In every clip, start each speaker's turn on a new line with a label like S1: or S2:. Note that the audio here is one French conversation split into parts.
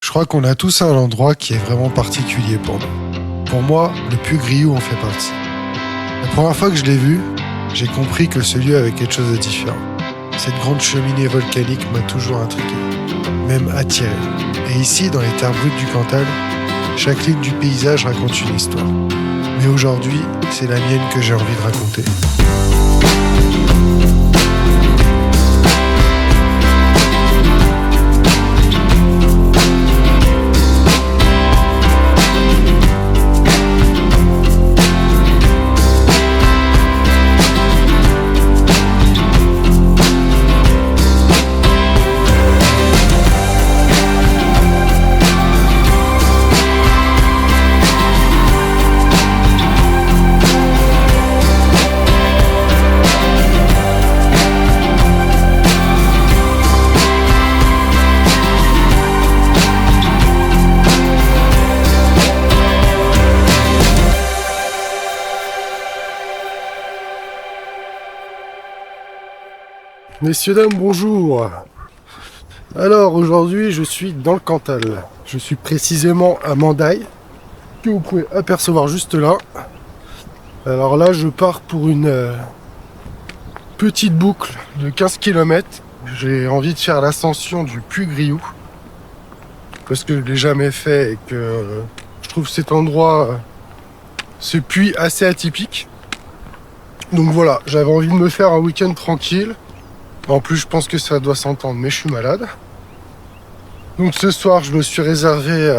S1: Je crois qu'on a tous un endroit qui est vraiment particulier pour nous. Pour moi, le Puy Griou en fait partie. La première fois que je l'ai vu, j'ai compris que ce lieu avait quelque chose de différent. Cette grande cheminée volcanique m'a toujours intrigué, même attiré. Et ici, dans les terres brutes du Cantal, chaque ligne du paysage raconte une histoire. Mais aujourd'hui, c'est la mienne que j'ai envie de raconter. Messieurs, dames, bonjour. Alors aujourd'hui je suis dans le Cantal. Je suis précisément à Mandaille, que vous pouvez apercevoir juste là. Alors là je pars pour une petite boucle de 15 km. J'ai envie de faire l'ascension du Puy Griou, parce que je ne l'ai jamais fait et que je trouve cet endroit, ce puits assez atypique. Donc voilà, j'avais envie de me faire un week-end tranquille. En plus, je pense que ça doit s'entendre, mais je suis malade. Donc ce soir, je me suis réservé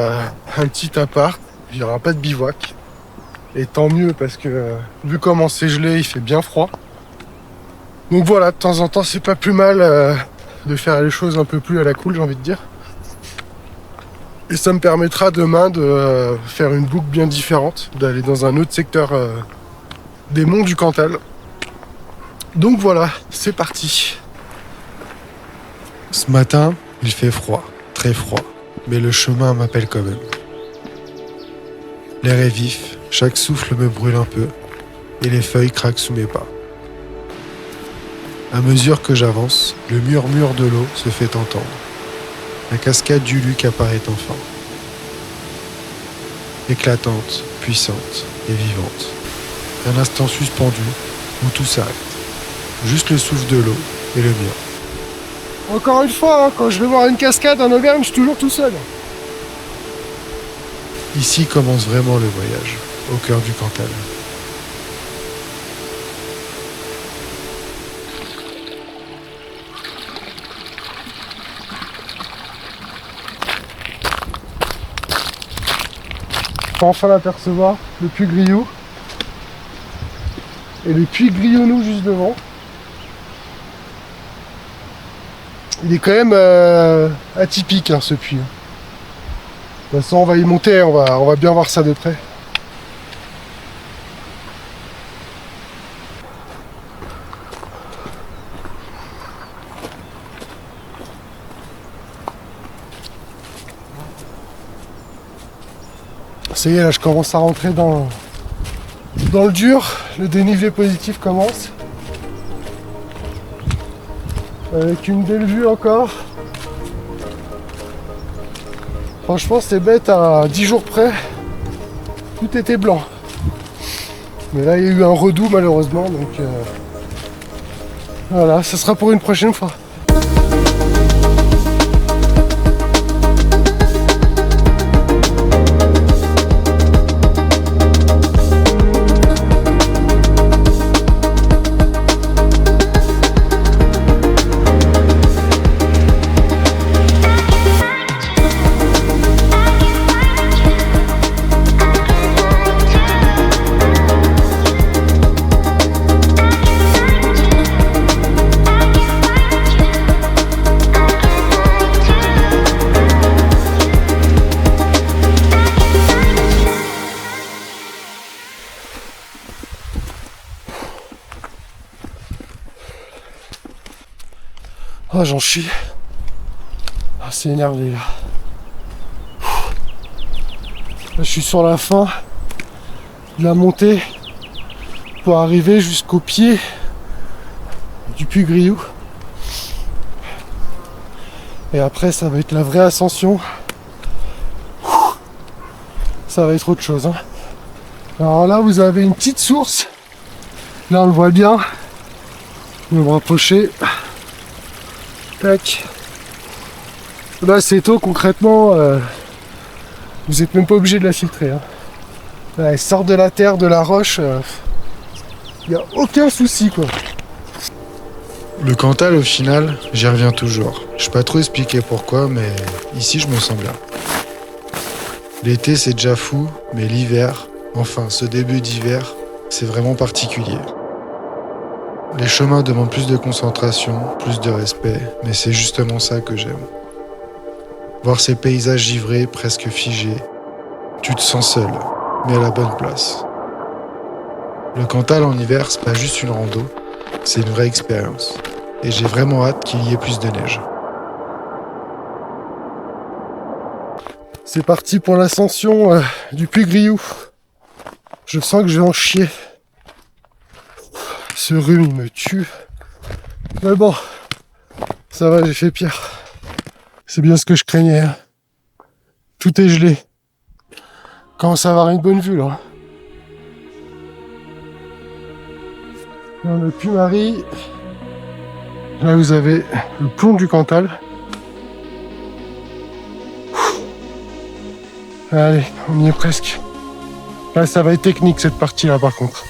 S1: un petit appart. Il n'y aura pas de bivouac. Et tant mieux, parce que vu comment c'est gelé, il fait bien froid. Donc voilà, de temps en temps, c'est pas plus mal de faire les choses un peu plus à la cool, j'ai envie de dire. Et ça me permettra demain de faire une boucle bien différente, d'aller dans un autre secteur des monts du Cantal. Donc voilà, c'est parti. Ce matin, il fait froid, très froid, mais le chemin m'appelle quand même. L'air est vif, chaque souffle me brûle un peu, et les feuilles craquent sous mes pas. À mesure que j'avance, le murmure de l'eau se fait entendre. La cascade du Luc apparaît enfin. Éclatante, puissante et vivante. Un instant suspendu, où tout s'arrête. Juste le souffle de l'eau et le mien. Encore une fois, quand je vais voir une cascade en Auvergne, je suis toujours tout seul. Ici commence vraiment le voyage, au cœur du Cantal. On peut enfin l'apercevoir, le Puy Griou. Et le Puy Griou juste devant. Il est quand même atypique ce puits. De toute façon on va y monter, on va bien voir ça de près. Ça y est, là je commence à rentrer dans le dur, le dénivelé positif commence. Avec une belle vue encore. Franchement c'est bête, à 10 jours près, tout était blanc. Mais là il y a eu un redout malheureusement, donc voilà, ça sera pour une prochaine fois. Oh, j'en chie. Ah, c'est énervé là. Là, je suis sur la fin de la montée pour arriver jusqu'au pied du Puy Griou. Et après, ça va être la vraie ascension ça va être autre chose. Hein. Alors là, vous avez une petite source. Là, on le voit bien. Je vais me rapprocher. Tac. Là, cette eau, concrètement, vous n'êtes même pas obligé de la filtrer. Hein. Là, elle sort de la terre, de la roche. Il n'y a aucun souci, quoi.
S2: Le Cantal, au final, j'y reviens toujours. Je sais pas trop expliquer pourquoi, mais ici, je me sens bien. L'été, c'est déjà fou, mais l'hiver, enfin, ce début d'hiver, c'est vraiment particulier. Les chemins demandent plus de concentration, plus de respect, mais c'est justement ça que j'aime. Voir ces paysages givrés, presque figés, tu te sens seul, mais à la bonne place. Le Cantal en hiver, c'est pas juste une rando, c'est une vraie expérience. Et j'ai vraiment hâte qu'il y ait plus de neige.
S1: C'est parti pour l'ascension du Puy-Griou. Je sens que je vais en chier. Ce rhume, il me tue. Mais bon, ça va, j'ai fait pire. C'est bien ce que je craignais. Hein. Tout est gelé. Commence à avoir une bonne vue, là. Dans le Puy-Marie, là vous avez le pont du Cantal. Allez, on y est presque. Là, ça va être technique cette partie-là, par contre.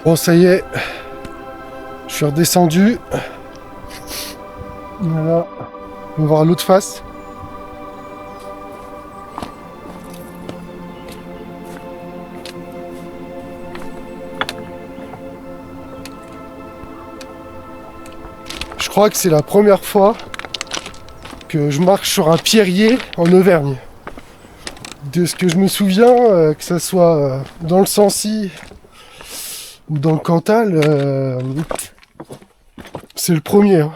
S1: Bon, ça y est, je suis redescendu. Voilà, on va voir l'autre face. Je crois que c'est la première fois que je marche sur un pierrier en Auvergne. De ce que je me souviens, que ça soit dans le Sancy ou dans le Cantal, c'est le premier. Hein.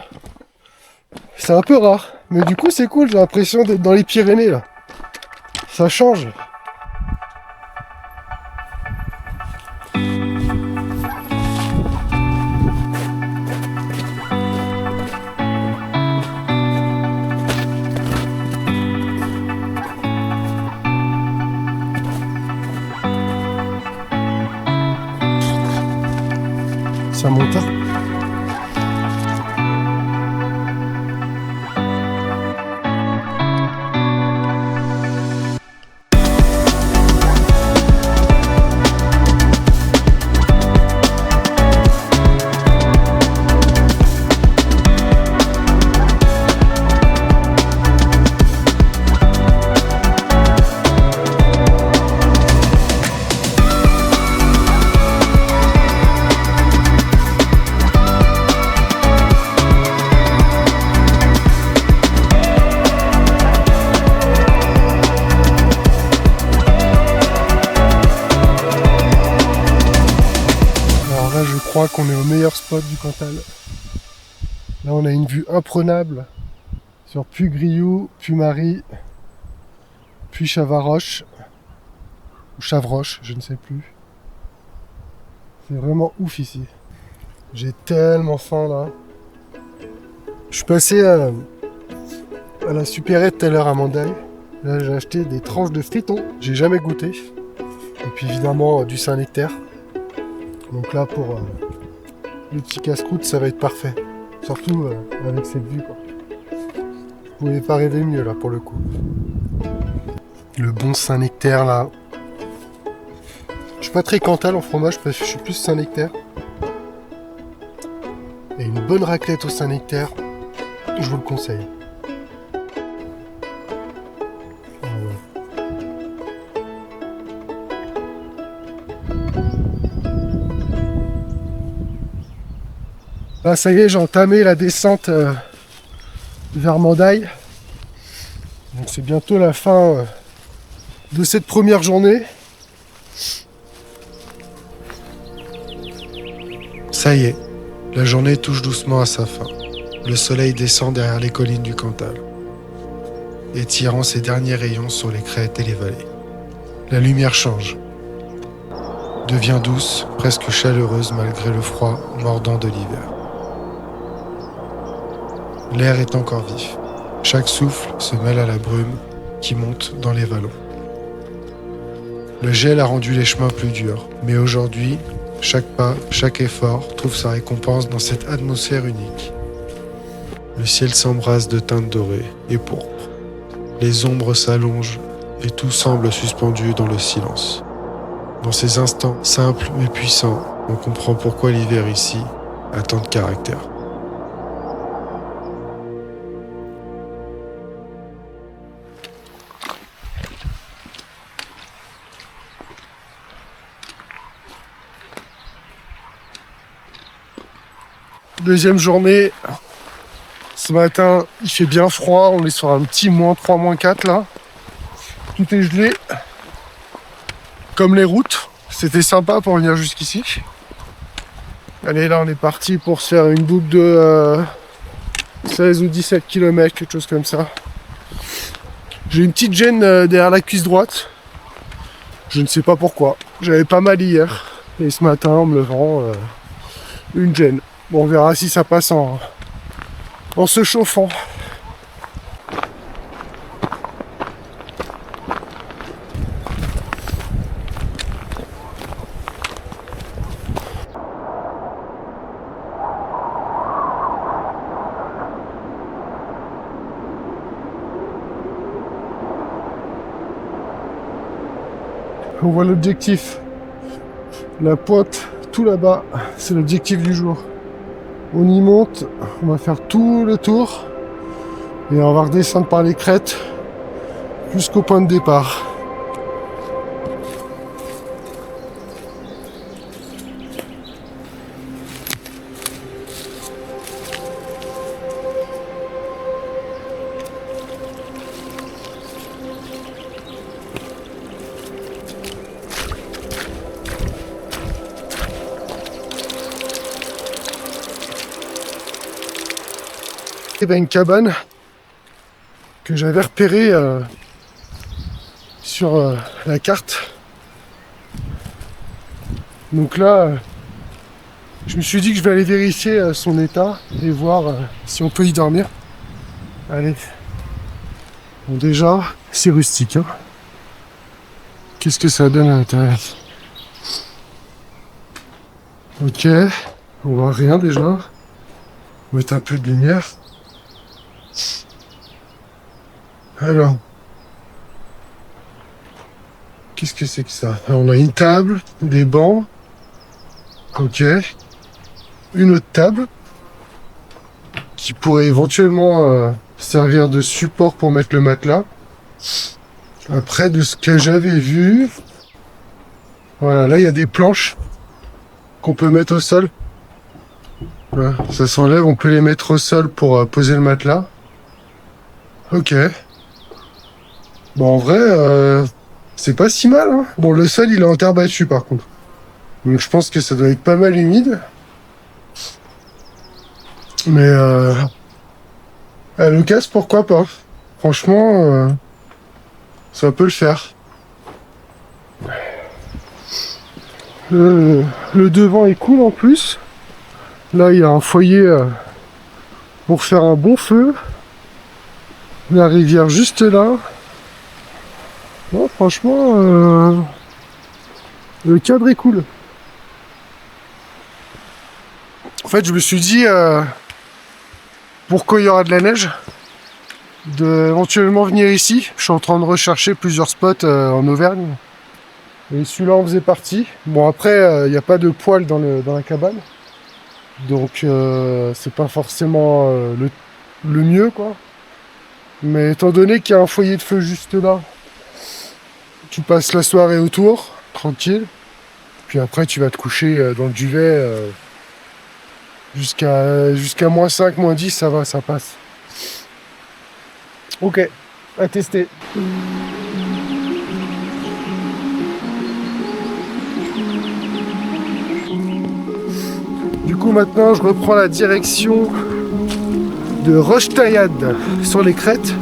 S1: C'est un peu rare, mais du coup c'est cool, j'ai l'impression d'être dans les Pyrénées là. Ça change. Ça monte. Je crois qu'on est au meilleur spot du Cantal. Là on a une vue imprenable sur Puy-Griou, Puy-Marie, puis Chavaroche, ou Chavroche, je ne sais plus. C'est vraiment ouf ici. J'ai tellement faim là. Je suis passé à la supérette tout à l'heure à Mandaille. Là j'ai acheté des tranches de fritons, j'ai jamais goûté. Et puis évidemment du Saint-Nectaire. Donc là pour le petit casse-croûte ça va être parfait. Surtout avec cette vue quoi. Vous pouvez pas rêver mieux là pour le coup. Le bon Saint-Nectaire là. Je suis pas très Cantal en fromage parce que je suis plus Saint-Nectaire. bonne raclette au Saint-Nectaire, je vous le conseille. Là, ça y est, j'ai entamé la descente vers Mandaï. Donc c'est bientôt la fin de cette première journée.
S2: Ça y est, la journée touche doucement à sa fin. Le soleil descend derrière les collines du Cantal, étirant ses derniers rayons sur les crêtes et les vallées. La lumière change, devient douce, presque chaleureuse malgré le froid mordant de l'hiver. L'air est encore vif. Chaque souffle se mêle à la brume qui monte dans les vallons. Le gel a rendu les chemins plus durs, mais aujourd'hui, chaque pas, chaque effort trouve sa récompense dans cette atmosphère unique. Le ciel s'embrase de teintes dorées et pourpres. Les ombres s'allongent et tout semble suspendu dans le silence. Dans ces instants simples mais puissants, on comprend pourquoi l'hiver ici a tant de caractère.
S1: Deuxième journée, ce matin il fait bien froid, on est sur un petit -3, -4 là. Tout est gelé, comme les routes, c'était sympa pour venir jusqu'ici. Allez, là on est parti pour se faire une boucle de 16 ou 17 km, quelque chose comme ça. J'ai une petite gêne derrière la cuisse droite, je ne sais pas pourquoi. J'avais pas mal hier, et ce matin en me levant, une gêne. Bon, on verra si ça passe en se chauffant. On voit l'objectif. La pointe tout là-bas, c'est l'objectif du jour. On y monte, on va faire tout le tour et on va redescendre par les crêtes jusqu'au point de départ. Et ben une cabane que j'avais repérée sur la carte. Donc là, je me suis dit que je vais aller vérifier son état et voir si on peut y dormir. Allez. Bon, déjà, c'est rustique, hein. Qu'est-ce que ça donne à l'intérieur? Ok, on voit rien déjà. On va mettre un peu de lumière. Alors, qu'est-ce que c'est que ça? Alors, on a une table, des bancs, ok, une autre table qui pourrait éventuellement servir de support pour mettre le matelas. Après, de ce que j'avais vu, voilà, là il y a des planches qu'on peut mettre au sol. Voilà, ça s'enlève, on peut les mettre au sol pour poser le matelas. Ok. Bon, en vrai, c'est pas si mal, hein. Bon, le sol, il est en terre battue, par contre. Donc, je pense que ça doit être pas mal humide. Mais, à l'occasion, pourquoi pas? Franchement, ça peut le faire. Le devant est cool, en plus. Là, il y a un foyer pour faire un bon feu. La rivière juste là. Non, franchement, le cadre est cool. En fait, je me suis dit, pourquoi il y aura de la neige, d'éventuellement venir ici. Je suis en train de rechercher plusieurs spots en Auvergne. Et celui-là en faisait partie. Bon, après, il n'y a pas de poêle dans la cabane. Donc c'est pas forcément le mieux quoi. Mais étant donné qu'il y a un foyer de feu juste là, tu passes la soirée autour, tranquille. Puis après tu vas te coucher dans le duvet jusqu'à -5, -10, ça va, ça passe. Ok, à tester. Du coup maintenant je reprends la direction de Roche-Taillade sur les crêtes.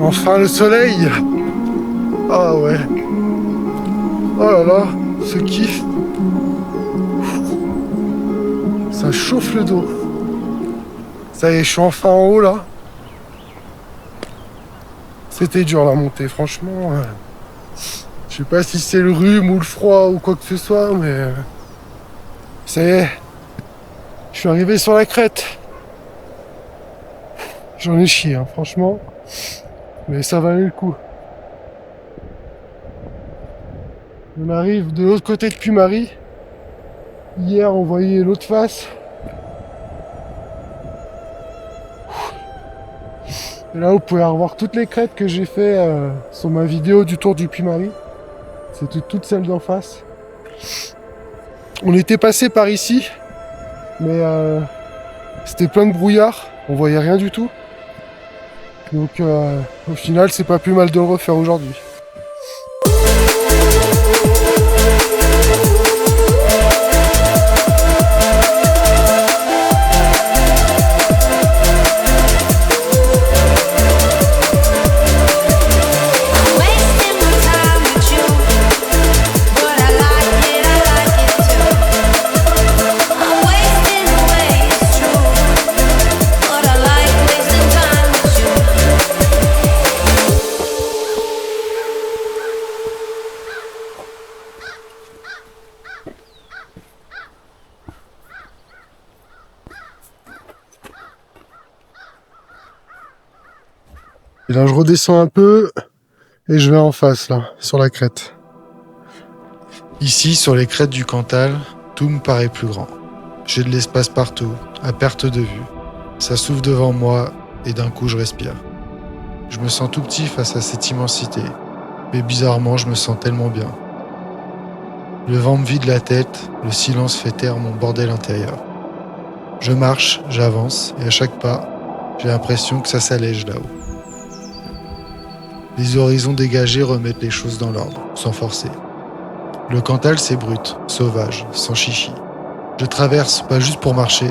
S1: Enfin le soleil. Ah ouais. Oh là là, ce kiff. Ça chauffe le dos. Ça y est, je suis enfin en haut là. C'était dur la montée, franchement. Je sais pas si c'est le rhume ou le froid ou quoi que ce soit, mais ça y est. Je suis arrivé sur la crête. J'en ai chié, hein, franchement. Mais ça valait le coup. On arrive de l'autre côté de Puy-Marie. Hier, on voyait l'autre face. Et là, vous pouvez revoir toutes les crêtes que j'ai fait sur ma vidéo du tour du Puy-Marie. C'était toutes celles d'en face. On était passé par ici, mais c'était plein de brouillard. On voyait rien du tout. Donc, au final, c'est pas plus mal de le refaire aujourd'hui. Et là, je redescends un peu et je vais en face, là, sur la crête.
S2: Ici, sur les crêtes du Cantal, tout me paraît plus grand. J'ai de l'espace partout, à perte de vue. Ça s'ouvre devant moi et d'un coup, je respire. Je me sens tout petit face à cette immensité, mais bizarrement, je me sens tellement bien. Le vent me vide la tête, le silence fait taire mon bordel intérieur. Je marche, j'avance, et à chaque pas, j'ai l'impression que ça s'allège là-haut. Les horizons dégagés remettent les choses dans l'ordre, sans forcer. Le Cantal, c'est brut, sauvage, sans chichi. Je traverse pas juste pour marcher,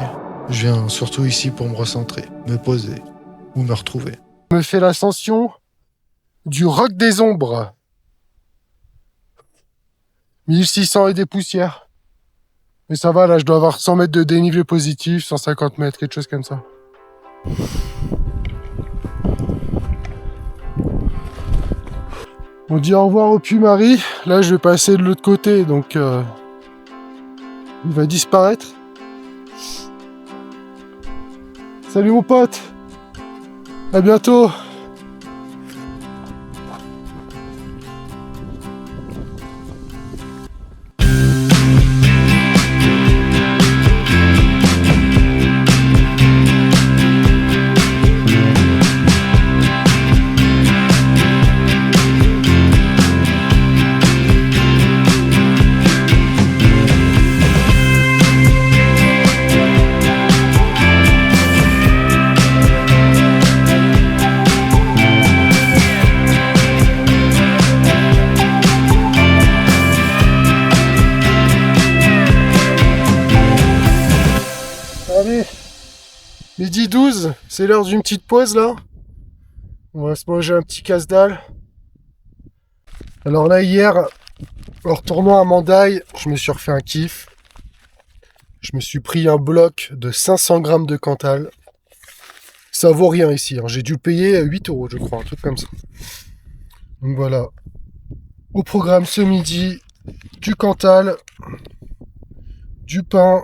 S2: je viens surtout ici pour me recentrer, me poser ou me retrouver.
S1: Je me fais l'ascension du Roc des Ombres. 1600 et des poussières. Mais ça va, là, je dois avoir 100 mètres de dénivelé positif, 150 mètres, quelque chose comme ça. On dit au revoir au Puy-Marie. Là, je vais passer de l'autre côté, donc il va disparaître. Salut mon pote. À bientôt. Allez, 12h12, c'est l'heure d'une petite pause là. On va se manger un petit casse-dalle. Alors là, hier, en retournant à Mandaille, je me suis refait un kiff. Je me suis pris un bloc de 500 grammes de Cantal. Ça vaut rien ici, hein. J'ai dû le payer 8 € je crois, un truc comme ça. Donc voilà. Au programme ce midi, du Cantal, du pain,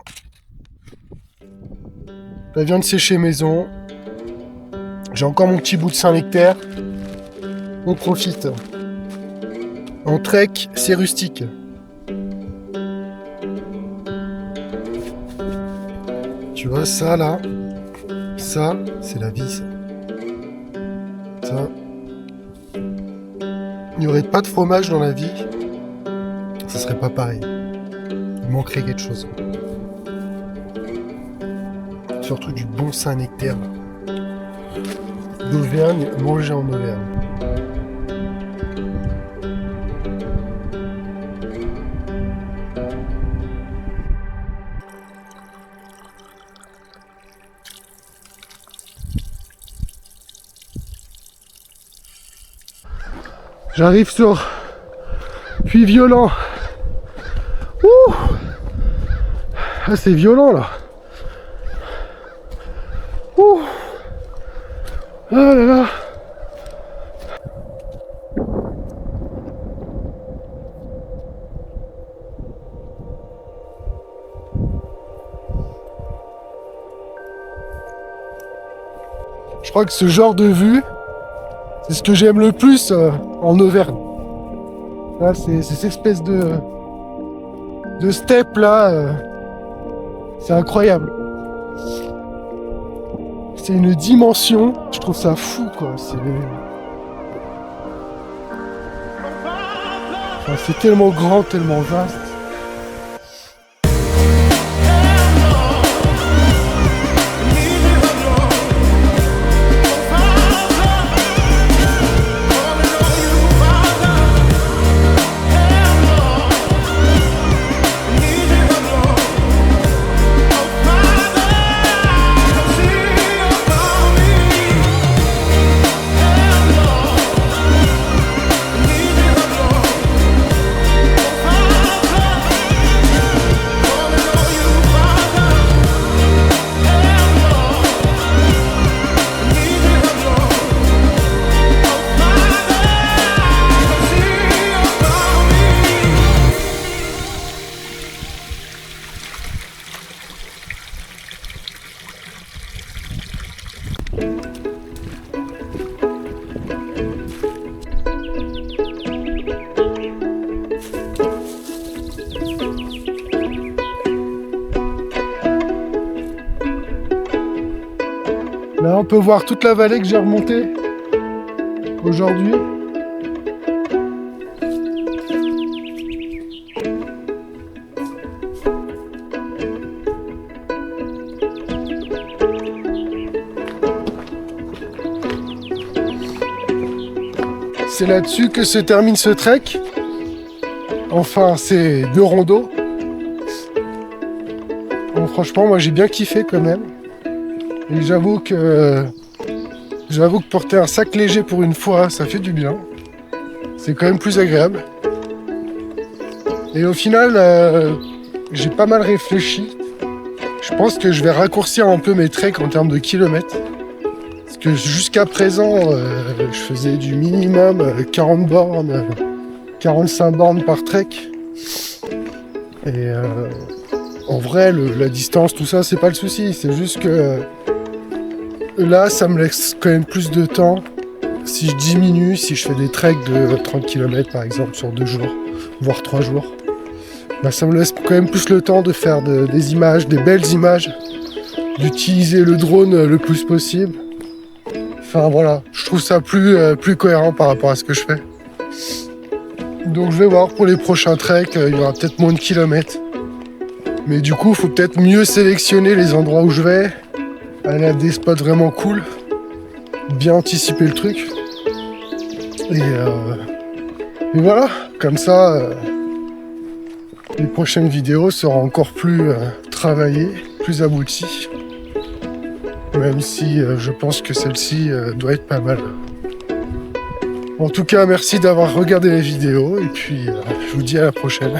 S1: la viande séchée maison. J'ai encore mon petit bout de Saint-Nectaire. On profite. En trek, c'est rustique. Tu vois ça là, ça c'est la vie ça. Ça. Il n'y aurait pas de fromage dans la vie, ça serait pas pareil. Il manquerait quelque chose. Surtout du bon Saint-Nectaire. D'Auvergne, manger en Auvergne. J'arrive sur Puy-Violent. Ouh, ah, c'est violent là. Ouh. Ah là là. Je crois que ce genre de vue, c'est ce que j'aime le plus en Auvergne. Là, c'est cette espèce de steppe là. C'est incroyable. C'est une dimension, je trouve ça fou quoi. C'est tellement grand, tellement vaste. Là, on peut voir toute la vallée que j'ai remontée aujourd'hui. C'est là-dessus que se termine ce trek. Enfin, c'est 2 randos. Bon, franchement, moi j'ai bien kiffé quand même. Et j'avoue que porter un sac léger pour une fois, ça fait du bien. C'est quand même plus agréable. Et au final, j'ai pas mal réfléchi. Je pense que je vais raccourcir un peu mes treks en termes de kilomètres. Parce que jusqu'à présent, je faisais du minimum 40 bornes, 45 bornes par trek. Et en vrai, la distance, tout ça, c'est pas le souci. C'est juste que là, ça me laisse quand même plus de temps. Si je diminue, si je fais des treks de 30 km par exemple sur 2 jours, voire 3 jours, bah, ça me laisse quand même plus le temps de faire des images, des belles images, d'utiliser le drone le plus possible. Enfin voilà, je trouve ça plus cohérent par rapport à ce que je fais. Donc je vais voir pour les prochains treks, il y aura peut-être moins de kilomètres. Mais du coup, il faut peut-être mieux sélectionner les endroits où je vais, aller à des spots vraiment cool, bien anticiper le truc. Et voilà, comme ça, les prochaines vidéos seront encore plus travaillées, plus abouties. Même si je pense que celle-ci doit être pas mal. En tout cas, merci d'avoir regardé les vidéos et puis je vous dis à la prochaine.